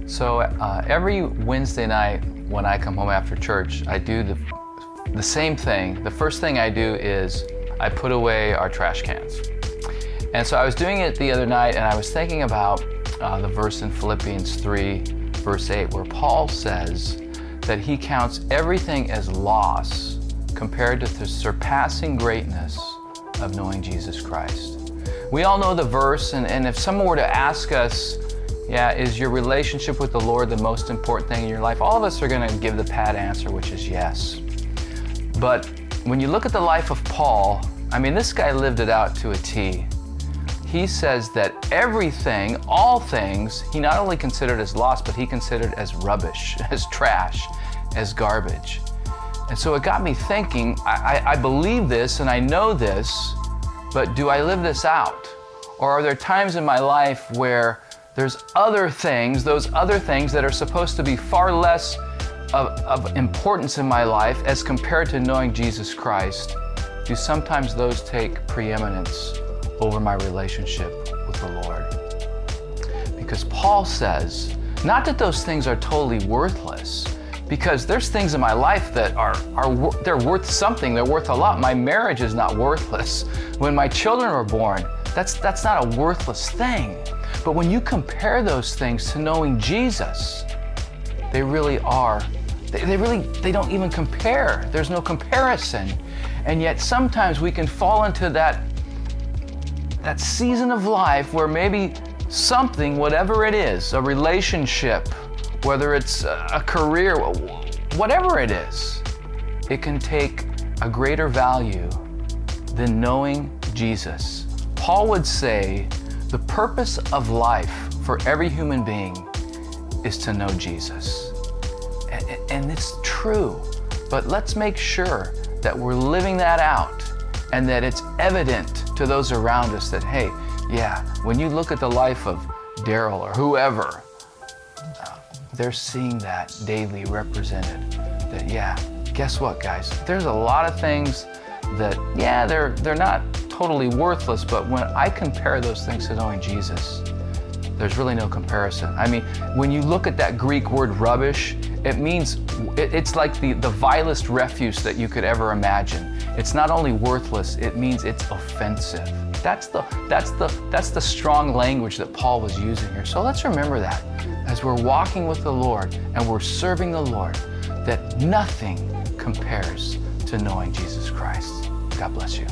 So every Wednesday night when I come home after church, I do the same thing. The first thing I do is I put away our trash cans. And so I was doing it the other night, and I was thinking about the verse in Philippians 3, verse 8, where Paul says that he counts everything as loss compared to the surpassing greatness of knowing Jesus Christ. We all know the verse, and if someone were to ask us, is your relationship with the Lord the most important thing in your life? All of us are going to give the pat answer, which is yes. But when you look at the life of Paul, I mean, this guy lived it out to a T. He says that everything, all things, he not only considered as lost, but he considered as rubbish, as trash, as garbage. And so it got me thinking, I believe this and I know this, but do I live this out? Or are there times in my life where there's other things, those other things that are supposed to be far less of importance in my life as compared to knowing Jesus Christ? Do sometimes those take preeminence over my relationship with the Lord? Because Paul says, not that those things are totally worthless, because there's things in my life that they're worth something, they're worth a lot. My marriage is not worthless. When my children were born, that's not a worthless thing. But when you compare those things to knowing Jesus, they really are. They don't even compare. There's no comparison. And yet sometimes we can fall into that season of life where maybe something, whatever it is, a relationship, whether it's a career, whatever it is, it can take a greater value than knowing Jesus. Paul would say the purpose of life for every human being is to know Jesus. And it's true, but let's make sure that we're living that out and that it's evident to those around us that, hey, when you look at the life of Darrell or whoever, they're seeing that daily represented. That, guess what, guys? There's a lot of things that, they're not totally worthless, but when I compare those things to knowing Jesus, there's really no comparison. I mean, when you look at that Greek word rubbish, it means, it's like the vilest refuse that you could ever imagine. It's not only worthless, it means it's offensive. That's the strong language that Paul was using here. So let's remember that as we're walking with the Lord and we're serving the Lord, that nothing compares to knowing Jesus Christ. God bless you.